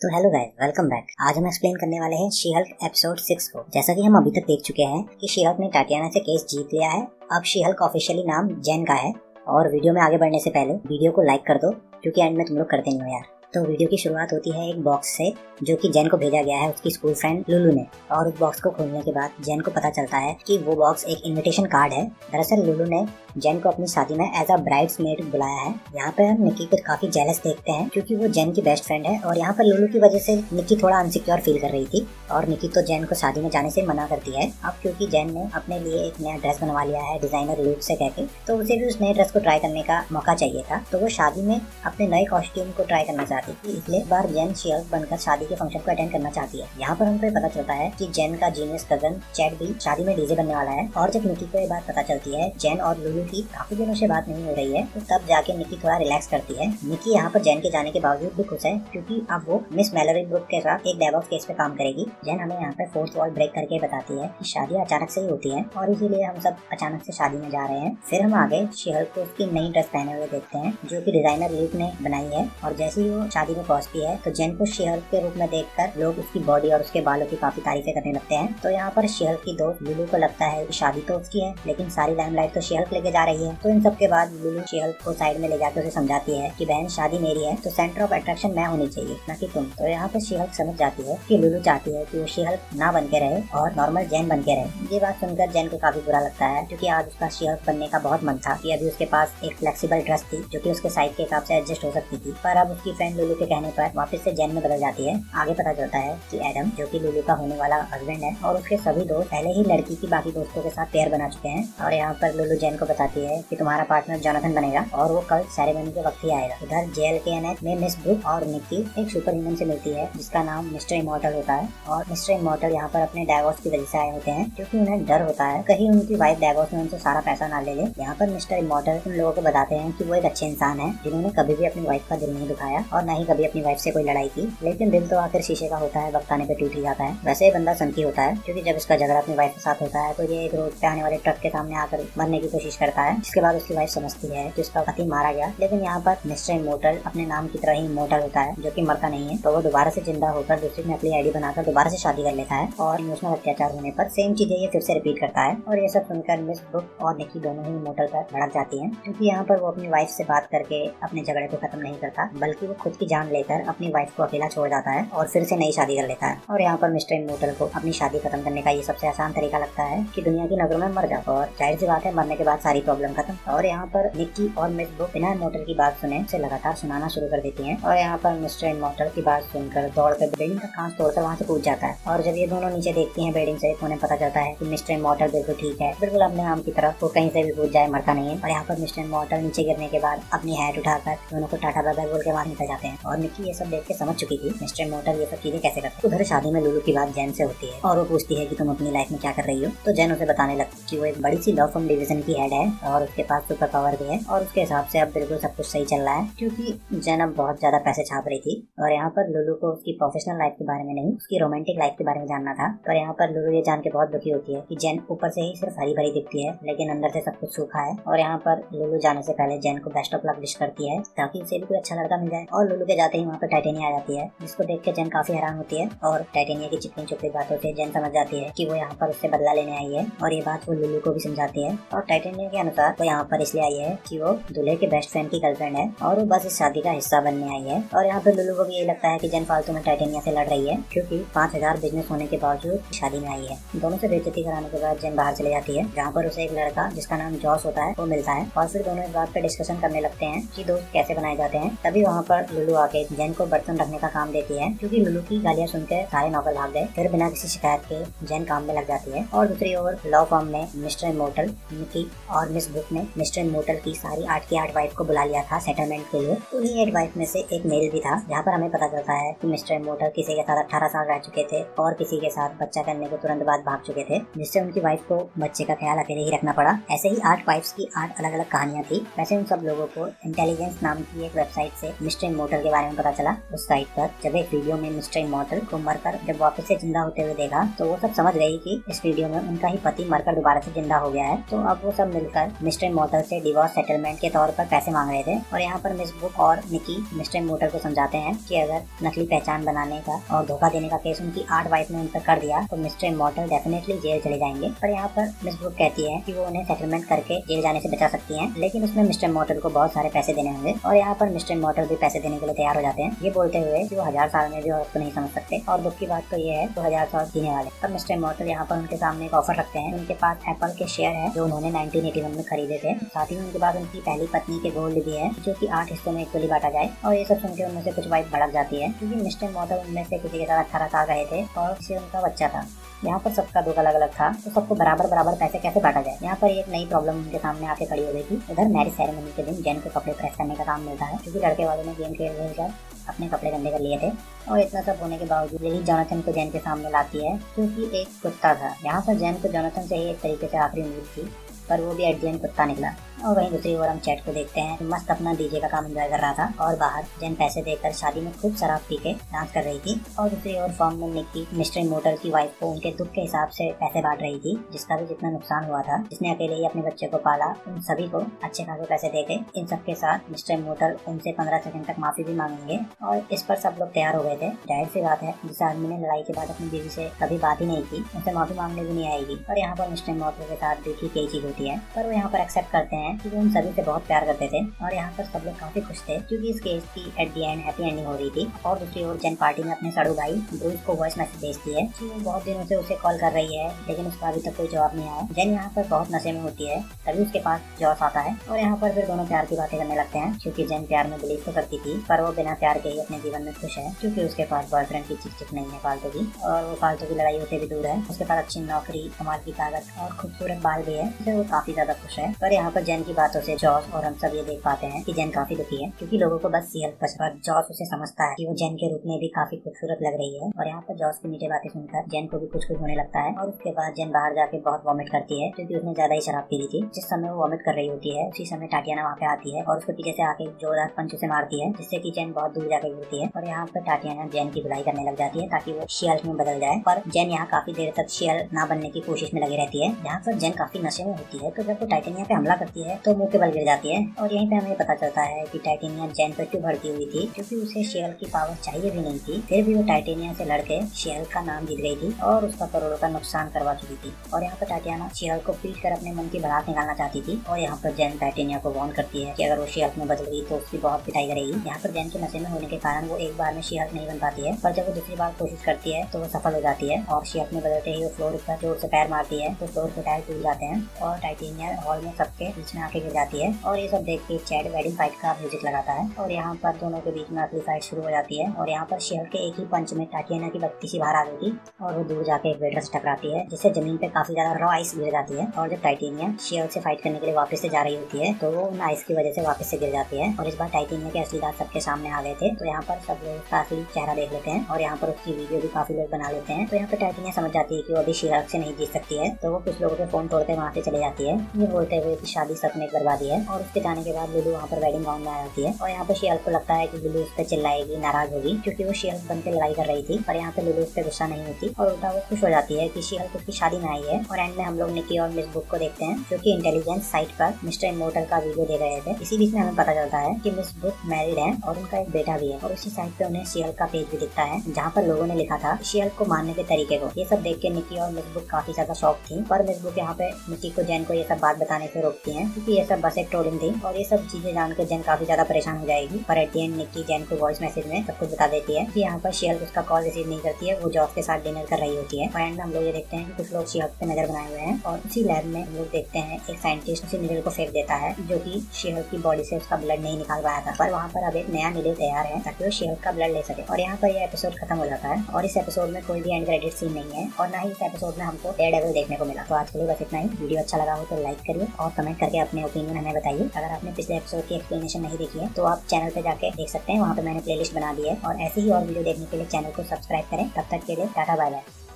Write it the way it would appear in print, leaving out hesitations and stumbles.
तो hello guys, welcome back. आज हम एक्सप्लेन करने वाले हैं शी हल्क एपिसोड 6 को। जैसा कि हम अभी तक देख चुके हैं कि शी हल्क ने टाटियाना से केस जीत लिया है। अब शी हल्क ऑफिशियली नाम जेन का है। और वीडियो में आगे बढ़ने से पहले वीडियो को लाइक कर दो, क्योंकि एंड में तुम लोग करते नहीं हो यार। तो वीडियो की शुरुआत होती है एक बॉक्स से, जो कि जेन को भेजा गया है उसकी स्कूल फ्रेंड लुलू ने। और उस बॉक्स को खोलने के बाद जेन को पता चलता है कि वो बॉक्स एक इनविटेशन कार्ड है। दरअसल लुलू ने जेन को अपनी शादी में एज अ ब्राइड्समेड बुलाया है। यहाँ पर हम निक्की को काफी जेलस देखते हैं, क्योंकि वो जेन की बेस्ट फ्रेंड है। और यहाँ पर लुलू की वजह से निक्की थोड़ा अनसिक्योर फील कर रही थी, और निक्की तो जेन को शादी में जाने से मना करती है। अब क्योंकि जेन ने अपने लिए एक नया ड्रेस बनवा लिया है डिजाइनर लुक से कहके, तो उसे भी उस नए ड्रेस को ट्राई करने का मौका चाहिए था। तो वो शादी में अपने नए कॉस्ट्यूम को ट्राई करना चाहती थी, इसलिए बार जेन शी हल्क बनकर शादी के फंक्शन को अटेंड करना चाहती है। यहाँ पर हमको पता चलता है कि जेन का जीनियस कजन चैड भी शादी में डीजे बनने वाला है। और जब निक्की को ये बात पता चलती है जेन और लुलू की काफी दिनों से बात नहीं हो रही है, तो तब जाके निक्की थोड़ा रिलैक्स करती है। निक्की यहाँ पर जेन के जाने के बावजूद भी खुश है, क्योंकि अब वो मिस मैलोरी ब्रुक के साथ एक डाइवोर्स केस पे काम करेगी। जेन हमें यहाँ पे फोर्थ वॉल ब्रेक करके बताती है कि शादियाँ अचानक से ही होती है, और इसीलिए हम सब अचानक से शादी में जा रहे हैं। फिर हम आगे शी हल्क को उसकी नई ड्रेस पहने हुए देखते हैं, जो की डिजाइनर लुक ने बनाई है। और जैसे ही वो शादी में पहुँचती है, तो जेन को शी हल्क के रूप में देखकर लोग उसकी बॉडी और उसके बालों की काफी तारीफें करने लगते हैं। तो यहाँ पर शी हल्क की दोस्त लुलू को लगता है कि शादी तो उसकी है, लेकिन सारी लाइमलाइट तो शी हल्क लेके जा रही है। तो इन सब के बाद लुलू शी हल्क को साइड में ले जाकर उसे समझाती है कि बहन, शादी मेरी है तो सेंटर ऑफ अट्रैक्शन मैं होनी चाहिए, ना कि तुम। तो यहाँ पर शी हल्क समझ जाती है कि लुलू चाहती है कि वो शी हल्क ना बन के रहे और नॉर्मल जेन बन के रहे। ये बात सुनकर जेन को काफी बुरा लगता है, क्योंकि आज उसका शी हल्क बनने का बहुत मन था कि अभी उसके पास एक फ्लेक्सिबल ड्रेस थी जो कि उसके साइज के हिसाब से एडजस्ट हो सकती थी। पर अब उसकी फ्रेंड लुलू के कहने पर वापस से जेन में बदल जाती है। आगे पता चलता है कि एडम, जो कि लुलू का होने वाला हस्बैंड है, और उसके सभी दोस्त पहले ही लड़की की बाकी दोस्तों के साथ पेयर बना चुके हैं। और यहाँ पर लुलू जेन को बताती है कि तुम्हारा पार्टनर जोनाथन बनेगा और वो कल सेरेमनी के वक्त ही आएगा। इधर JLKNS में मिस ब्रुक और निक्की एक सुपर ह्यूमन से मिलती है, जिसका नाम मिस्टर इमॉर्टल होता है। और मिस्टर इमॉर्टल यहाँ पर अपने डाइवोर्स की वजह से आए होते हैं, क्योंकि उन्हें डर होता है कहीं उनकी वाइफ डाइवोर्स में उनसे सारा पैसा ना ले ले। यहाँ पर मिस्टर इमॉर्टल उन लोगों को बताते हैं कि वो एक अच्छे इंसान है, जिन्होंने कभी भी अपनी वाइफ का दिल नहीं दुखाया और न ही कभी अपनी वाइफ से कोई लड़ाई की। लेकिन दिल तो आखिर शीशे का होता है, वक्त आने पे टूट ही जाता है। वैसे ये बंदा सनकी होता है, क्योंकि जब इसका झगड़ा अपनी वाइफ के साथ होता है, तो ये एक रोड पे आने वाले ट्रक के सामने आकर मरने की कोशिश करता है। जिसके बाद उसकी वाइफ समझती है कि उसका पति मारा गया। लेकिन यहाँ पर मिस्टर इमॉर्टल अपने नाम की तरह ही इमॉर्टल होता है, जो कि मरता नहीं है। तो वो दोबारा से जिंदा होकर दूसरी में अपनी आईडी बनाकर दोबारा से शादी कर लेता है, और इमोशनल अत्याचार होने पर सेम चीजें ये फिर से रिपीट करता है। और ये सब सुनकर मिस ब्रुक और निक्की दोनों ही इमॉर्टल पर भड़क जाती है, क्योंकि यहाँ पर वो अपनी वाइफ से बात करके अपने झगड़े को खत्म नहीं करता, बल्कि वो खुद की जान लेकर अपनी वाइफ को अकेला छोड़ जाता है और फिर से नई शादी कर लेता है। और यहाँ पर मिस्टर इमॉर्टल को अपनी शादी खत्म करने का ये सबसे आसान तरीका लगता है कि दुनिया की नजरों में मर जाओ, और जाहिर सी बात है मरने के बाद सारी प्रॉब्लम खत्म। और यहाँ पर निक्की और मिस ब्रुक बिना इमॉर्टल की बात सुने से लगातार सुनाना शुरू कर देती हैं। और यहाँ पर मिस्टर इमॉर्टल की बात सुनकर दौड़कर बिल्डिंग का कांच तोड़कर वहाँ से कूद जाता है। और जब ये दोनों नीचे देखती हैं बिल्डिंग से, तो उन्हें पता चलता है कि मिस्टर इमॉर्टल बिल्कुल ठीक है, बिल्कुल अपने नाम की तरफ, वो कहीं से भी कूद जाए मरता नहीं है। और यहाँ पर मिस्टर इमॉर्टल नीचे गिरने के बाद अपनी हैट उठाकर दोनों को टाटा बाय बाय बोल के वहाँ निकल जाते हैं। और निक्की ये सब देख के समझ चुकी थी मिस्टर इमॉर्टल ये सब चीजें कैसे करते। उधर शादी में लुलू की बात जेन से होती है, और वो पूछती है कि तुम अपनी लाइफ में क्या कर रही हो। तो जेन उसे बताने लगती कि वो एक बड़ी सी लॉ फर्म डिवीजन की हेड है, और उसके पास सुपर पावर भी है, और उसके हिसाब से अब बिल्कुल सब कुछ सही चल रहा है, क्योंकि जेन अब बहुत ज्यादा पैसे छाप रही थी। और यहाँ पर लुलू को उसकी प्रोफेशनल लाइफ के बारे में नहीं, उसकी रोमांटिक लाइफ के बारे में जानना था। पर यहाँ पर लुलू ये जान के बहुत दुखी होती है कि जेन ऊपर से ही सिर्फ हरी भरी दिखती है, लेकिन अंदर से सब कुछ सूखा है। और यहाँ पर लुलू जाने से पहले जेन को बेस्ट ऑफ लक विश करती है, ताकि उसे भी कोई अच्छा लड़का मिल जाए। और लुलू के जाते ही वहाँ पर टाइटेनिया आ जाती है, जिसको देख के जेन काफी हैरान होती है। और टाइटेनिया की चिकनी चुपड़ी बातों से जेन समझ जाती है कि वो यहाँ पर उससे बदला लेने आई है, और ये बात वो लुलू को भी समझाती है। और टाइटेनिया के अनुसार वो यहाँ पर इसलिए आई है कि वो दूल्हे के बेस्ट फ्रेंड की गर्लफ्रेंड है, और वो बस इस शादी का हिस्सा बनने आई है। और यहाँ पर लुलू को भी यही लगता है कि जेन फालतू में टाइटेनिया से लड़ रही है, क्योंकि 5000 बिजनेस होने के बावजूद शादी में आई है। दोनों से बेइज्जती कराने के बाद जेन बाहर चले जाती है, जहाँ पर उसे एक लड़का जिसका नाम जॉस होता है वो मिलता है। और फिर दोनों इस बात पे डिस्कशन करने लगते हैं कि दोस्त कैसे बनाए जाते हैं। तभी वहाँ पर लुलू आके जेन को बर्तन रखने का काम देती है, क्योंकि लुलू की गालियाँ सुनकर सारे नौकर भाग गए। फिर बिना किसी शिकायत के जेन काम में लग जाती है। और दूसरी ओर लॉ फर्म में मिस्टर इमॉर्टल, निक्की और मिस ब्रुक ने मिस्टर इमॉर्टल की सारी 8 की 8 वाइफ को बुला लिया था सेटलमेंट के लिए। उन्हीं 8 वाइफ में से एक मेल भी था, जहाँ पर हमें पता चलता है कि मिस्टर इमॉर्टल किसी के साथ 18 साल रह चुके थे, और किसी के साथ बच्चा करने के तुरंत बाद भाग चुके थे, जिससे उनकी वाइफ को बच्चे का ख्याल अकेले ही रखना पड़ा। ऐसे ही 8 वाइफ्स की 8 अलग अलग कहानियाँ थी। वैसे उन सब लोगों को इंटेलिजेंस नाम की एक वेबसाइट से मिस्टर इमॉर्टल इमॉर्टल के बारे में पता चला उस साइट पर। जब एक वीडियो में मिस्टर इमॉर्टल को मरकर जब वापस से जिंदा होते हुए देखा तो वो सब समझ गई कि इस वीडियो में उनका ही पति मरकर दोबारा से जिंदा हो गया है। तो अब वो सब मिलकर मिस्टर इमॉर्टल से डिवोर्स सेटलमेंट के तौर पर पैसे मांग रहे थे। और यहाँ पर मिस बुक और निकी मिस्टर इमॉर्टल को समझाते हैं कि अगर नकली पहचान बनाने का और धोखा देने का केस उनकी 8 वाइफ ने उन पर कर दिया तो मिस्टर इमॉर्टल डेफिनेटली जेल चले जाएंगे। पर यहाँ पर मिस बुक कहती है कि वो उन्हें सेटलमेंट करके जेल जाने से बचा सकती हैं, लेकिन उसमें मिस्टर इमॉर्टल को बहुत सारे पैसे देने होंगे। और यहाँ पर मिस्टर इमॉर्टल भी पैसे देने के लिए तैयार हो जाते हैं, ये बोलते हुए कि वो 1000 साल में भी औरत को नहीं समझ सकते और दुख की बात तो ये है वो 1000 साल जीने वाले। अब मिस्टर इमॉर्टल यहाँ पर उनके सामने एक ऑफर रखते हैं। उनके पास एप्पल के शेयर है जो उन्होंने 1981 में खरीदे थे। साथ ही उनके पास उनकी पहली पत्नी के गोल्ड भी है जो कि 8 हिस्सों में इक्वली बांटा जाए। और ये सब सुनकर उनमें से कुछ वाइफ भड़क जाती है क्योंकि मिस्टर इमॉर्टल उनमें से किसी के साथ 18 साल रहे थे और इससे उनका बच्चा था। यहाँ पर सबका दुख अलग अलग था तो सबको बराबर पैसे कैसे बांटा जाए। यहाँ पर एक नई प्रॉब्लम उनके सामने आके खड़ी हो गई थी। उधर मैरिज सेरेमनी के दिन जेन को कपड़े प्रेस करने का काम मिलता है क्योंकि लड़के वालों ने गेम खेल कर अपने कपड़े गंदे कर लिए थे। और इतना सब होने के बावजूद लिली जोनाथन को जेन के सामने लाती है क्योंकि एक कुत्ता था। यहाँ पर जेन को जोनाथन से ही एक तरीके से आखिरी उम्मीद थी पर वो भी एट द एंड कुत्ता निकला। और वहीं दूसरी ओर हम चैट को देखते हैं, मस्त अपना डीजे का काम एंजॉय कर रहा था और बाहर जेन पैसे देकर शादी में खूब शराब पी के डांस कर रही थी। और दूसरी ओर फॉर्म में निक्की मिस्टर इमॉर्टल की वाइफ को उनके दुख के हिसाब से पैसे बांट रही थी, जिसका भी जितना नुकसान हुआ था, जिसने अकेले ही अपने बच्चे को पाला, उन सभी को अच्छे खासे पैसे देके इन सबके साथ मिस्टर इमॉर्टल उनसे 15 सेकंड तक माफी भी मांगेंगे। और इस पर सब लोग तैयार हो गए थे। जाहिर सी बात है जिस आदमी ने लड़ाई के बाद अपनी बीवी से कभी बात ही नहीं की उनसे माफी मांगने भी नहीं आएगी। और यहाँ पर मिस्टर इमॉर्टल के साथ भी ठीक यही चीज होती है, पर वो यहाँ पर एक्सेप्ट करते हैं कि वो उन सभी से बहुत प्यार करते थे। और यहाँ पर सब लोग काफी खुश थे क्योंकि इस केस की at the and happy ending हो रही थी। और दूसरी ओर जेन पार्टी में अपने सड़ू भाई ब्रूस को वॉइस मैसेज भेजती है कि वो बहुत दिनों से उसे कॉल कर रही है लेकिन उसका अभी तक कोई जवाब नहीं आया। जेन यहाँ पर बहुत नशे में होती है, तभी उसके पास जॉस आता है और यहाँ पर फिर दोनों प्यार की बातें करने लगते हैं क्योंकि जेन प्यार में बिलीव तो करती थी पर वो बिना प्यार के ही अपने जीवन में खुश है क्योंकि उसके पास बॉयफ्रेंड की चिक नहीं है फालतू की, और वो फालतू की लड़ाइयों से भी दूर है। उसके पास अच्छी नौकरी, कमाल की ताकत और खूबसूरत बाल भी है, जिससे वो काफी ज्यादा खुश है। पर यहाँ पर जेन की बातों से जॉस और हम सब ये देख पाते हैं कि जेन काफी दुखी है क्योंकि लोगों को बस सीएल पर जॉस उसे समझता है कि वो जेन के रूप में भी काफी खूबसूरत लग रही है। और यहाँ पर जॉस की मीठी बातें सुनकर जेन को भी कुछ होने लगता है। और उसके बाद जेन बाहर जाके बहुत वॉमिट करती है क्योंकि उसने ज्यादा ही शराब पी ली थी। जिस समय वो वॉमिट कर रही होती है उसी समय टाटियाना वहाँ पे आती है और उसको पीछे से आके जोरदार पंच से मारती है जिससे कि जेन बहुत दूर जाके गिरती है। और यहाँ पर टाटियाना जेन की धुलाई करने लग जाती है ताकि वो शियल में बदल जाए, पर जेन यहाँ काफी देर तक शियल ना बनने की कोशिश में लगी रहती है। यहाँ पर जेन काफी नशे में होती है तो जब वो टाइटेनिया पे हमला करती है तो मुंह के बल गिर जाती है। और यहीं पे हमें पता चलता है कि टाइटेनिया जेन पर क्यों भड़की हुई थी क्योंकि उसे शियल की पावर चाहिए भी नहीं थी, फिर भी वो टाइटेनिया से लड़के शियल का नाम जीत गई थी और उसका करोड़ों का नुकसान करवा चुकी थी। और यहाँ पर टाइटेनिया शियल को पीट कर अपने मन की भड़ास निकालना चाहती थी। और यहाँ पर जेन टाइटेनिया को वार्न करती है कि अगर वो शियल में बदल गई तो उसकी बहुत पिटाई करेगी। यहाँ पर जेन के नशे में होने के कारण वो एक बार में शियल नहीं बन पाती है, पर जब वो दूसरी बार कोशिश करती है तो वो सफल हो जाती है और शियल में बदलते ही वो फ्लोर पर जोर से पैर मारती है तो फ्लोर के टायर टूट जाते हैं और टाइटेनिया हॉल में सबके बीच में आके गिर जाती है। और ये सब देख के चैड वेडिंग फाइट का म्यूजिक लगाता है और यहाँ पर दोनों के बीच में असली फाइट शुरू हो जाती है। और यहाँ पर शियल के एक ही पंच में टाटियाना की बत्ती सी बाहर आ गई थी और वो दूर जाके एक वेटर से टकराती है जिससे जमीन पे काफी ज्यादा रॉ आइस गिर जाती है। और जब टाइटेनिया शियल से फाइट करने के लिए वापस से जा रही होती है तो वो उन आइस की वजह से वापस से गिर जाती है। और इस बार टाइटेनिया के असली दांत सबके सामने आ गए थे तो यहाँ पर सब लोग उसका असली चेहरा देख लेते हैं और यहाँ पर उसकी वीडियो भी काफी लोग बना लेते हैं। तो यहाँ पर टाइटेनिया समझ जाती है कि वो अभी शियल से नहीं जीत सकती है तो वो कुछ लोगों के फोन तोड़ते वहाँ से चले जाती है, ये बोलते हुए कि शादी सपने की बर्बादी है। और उसके जाने के बाद लुलू वहाँ पर वेडिंग गाउन में आ जाती है और यहाँ पर शियल को लगता है कि लुलू उस पर चिल्लाएगी, नाराज होगी क्योंकि वो शियल बन के लड़ाई कर रही थी। पर यहाँ पे लुलू उस पर गुस्सा नहीं होती और उल्टा वो खुश हो जाती है कि शियल उसकी शादी में आई है। और एंड में हम लोग निकी और मिस बुक को देखते हैं जो कि इंटेलिजेंस साइट पर मिस्टर इमॉर्टल का वीडियो देख रहे थे। इसी बीच में हमें पता चलता है कि मिस बुक मैरिड है और उनका एक बेटा भी है। और उसी साइट पे उन्हें शियल का पेज भी दिखता है जहाँ पर लोगों ने लिखा था शियल को मारने के तरीके को। ये सब देख के निकी और मिस बुक काफी ज्यादा शॉक थी, पर मिस बुक यहाँ पे निकी को जेन को ये सब बात बताने से रोकती है क्योंकि ये सब बस एक ट्रोलिंग थी। और ये सब चीजें जानकर जेन काफी ज्यादा परेशान हो जाएगी। पर एट द एंड निकी जेन को वॉइस मैसेज में सब कुछ बता देती है कि यहाँ पर शियल उसका कॉल रिसीव नहीं करती है, वो जॉस के साथ डिनर कर रही होती है। और एंड में हम लोग ये देखते हैं कि कुछ लोग शियल पे नजर बनाए हुए हैं और उसी लैब में हम लोग देखते हैं एक साइंटिस्ट उसी नीडल को फेंक देता है जो कि शियल की बॉडी से उसका ब्लड नहीं निकाल पाया था। पर वहाँ पर अब एक नया नीडल तैयार है ताकि वो शियल का ब्लड ले सके। और यहाँ पर यह एपिसोड खत्म हो जाता है और इस एपिसोड में कोई भी एंड क्रेडिट सीन नहीं है और ना ही इस एपिसोड में हमको डेयरडेविल देखने को मिला। तो आज के लिए बस इतना ही। वीडियो अच्छा लगा हो तो लाइक करिए और कमेंट करके अपने ओपिनियन हमें बताइए। अगर आपने पिछले एपिसोड की एक्सप्लेनेशन नहीं देखी है तो आप चैनल पे जाके देख सकते हैं, वहाँ पे मैंने प्लेलिस्ट बना दी है। और ऐसी ही और वीडियो देखने के लिए चैनल को सब्सक्राइब करें। तब तक के लिए टाटा बाय बाय।